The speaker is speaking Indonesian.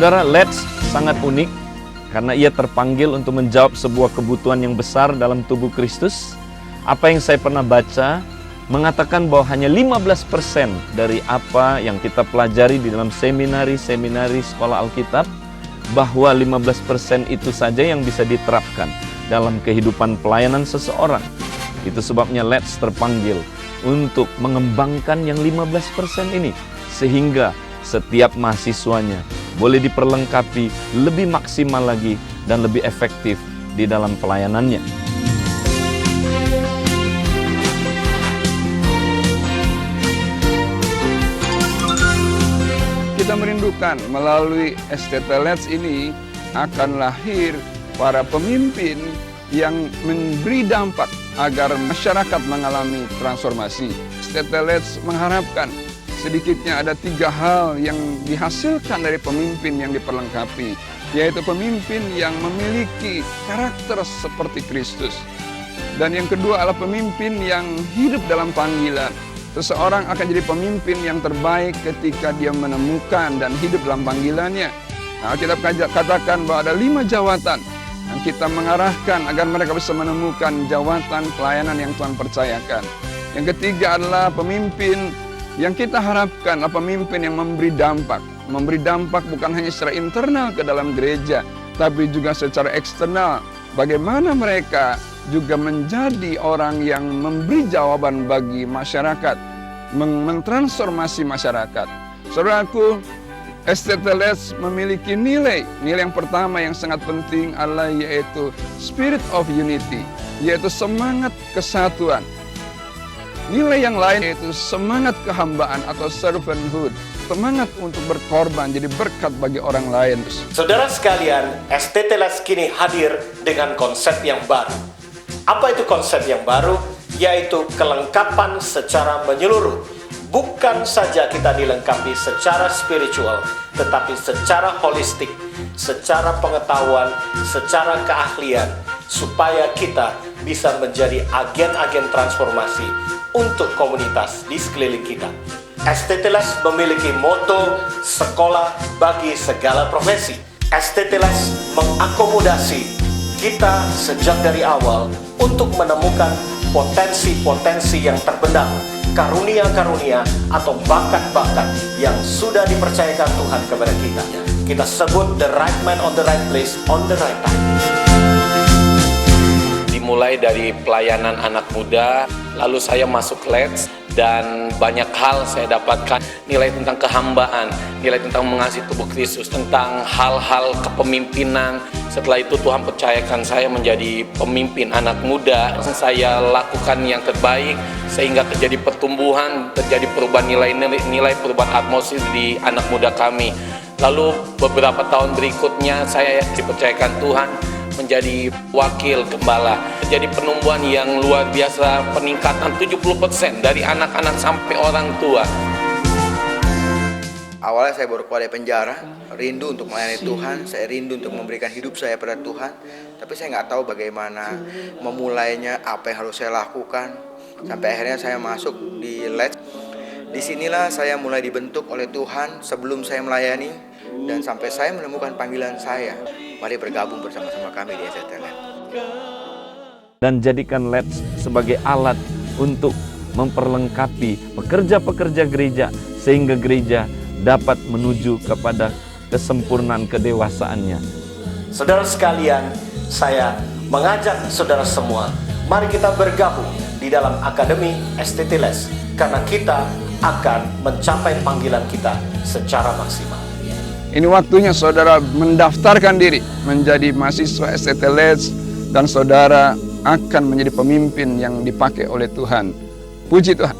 Saudara, Let's sangat unik karena ia terpanggil untuk menjawab sebuah kebutuhan yang besar dalam tubuh Kristus. Apa yang saya pernah baca mengatakan bahwa hanya 15% dari apa yang kita pelajari di dalam seminari sekolah Alkitab, bahwa 15% itu saja yang bisa diterapkan dalam kehidupan pelayanan seseorang. Itu sebabnya Let's terpanggil untuk mengembangkan yang 15% ini, sehingga setiap mahasiswanya boleh diperlengkapi lebih maksimal lagi dan lebih efektif di dalam pelayanannya. Kita merindukan melalui STT Let's ini akan lahir para pemimpin yang memberi dampak agar masyarakat mengalami transformasi. STT Let's mengharapkan sedikitnya ada 3 hal yang dihasilkan dari pemimpin yang diperlengkapi, yaitu pemimpin yang memiliki karakter seperti Kristus. Dan yang kedua adalah pemimpin yang hidup dalam panggilan. Seseorang akan jadi pemimpin yang terbaik ketika dia menemukan dan hidup dalam panggilannya. Nah, kita katakan bahwa ada 5 jawatan yang kita mengarahkan agar mereka bisa menemukan jawatan pelayanan yang Tuhan percayakan. Yang ketiga adalah pemimpin yang kita harapkan adalah pemimpin yang memberi dampak. Memberi dampak bukan hanya secara internal ke dalam gereja, tapi juga secara eksternal. Bagaimana mereka juga menjadi orang yang memberi jawaban bagi masyarakat, mentransformasi masyarakat. Saudaraku, STT Let's memiliki nilai. Nilai yang pertama yang sangat penting adalah yaitu spirit of unity, yaitu semangat kesatuan. Nilai yang lain yaitu semangat kehambaan atau servanthood, semangat untuk berkorban jadi berkat bagi orang lain. Saudara sekalian, STT Let's kini hadir dengan konsep yang baru. Apa itu konsep yang baru? Yaitu kelengkapan secara menyeluruh. Bukan saja kita dilengkapi secara spiritual, tetapi secara holistik, secara pengetahuan, secara keahlian, supaya kita bisa menjadi agen-agen transformasi untuk komunitas di sekeliling kita. STT Let's memiliki moto sekolah bagi segala profesi. STT Let's mengakomodasi kita sejak dari awal untuk menemukan potensi-potensi yang terpendam, karunia-karunia atau bakat-bakat yang sudah dipercayakan Tuhan kepada kita. Kita sebut the right man on the right place on the right time. Dimulai dari pelayanan anak muda, lalu saya masuk Let's, dan banyak hal saya dapatkan, nilai tentang kehambaan, nilai tentang mengasihi tubuh Kristus, tentang hal-hal kepemimpinan. Setelah itu Tuhan percayakan saya menjadi pemimpin anak muda. Saya lakukan yang terbaik sehingga terjadi pertumbuhan, terjadi perubahan nilai, perubahan atmosfer di anak muda kami. Lalu beberapa tahun berikutnya saya dipercayakan Tuhan menjadi wakil gembala. Terjadi penumbuhan yang luar biasa, peningkatan 70% dari anak-anak sampai orang tua. Awalnya saya baru keluar dari penjara, rindu untuk melayani Tuhan, saya rindu untuk memberikan hidup saya pada Tuhan. Tapi saya nggak tahu bagaimana memulainya, apa yang harus saya lakukan. Sampai akhirnya saya masuk di Let's. Disinilah saya mulai dibentuk oleh Tuhan sebelum saya melayani, dan sampai saya menemukan panggilan saya. Mari bergabung bersama-sama kami di STT Let's. Dan jadikan Let's sebagai alat untuk memperlengkapi pekerja-pekerja gereja, sehingga gereja dapat menuju kepada kesempurnaan kedewasaannya. Saudara sekalian, saya mengajak saudara semua, mari kita bergabung di dalam Akademi STT Let's, karena kita akan mencapai panggilan kita secara maksimal. Ini waktunya saudara mendaftarkan diri menjadi mahasiswa STT Let's, dan saudara akan menjadi pemimpin yang dipakai oleh Tuhan. Puji Tuhan.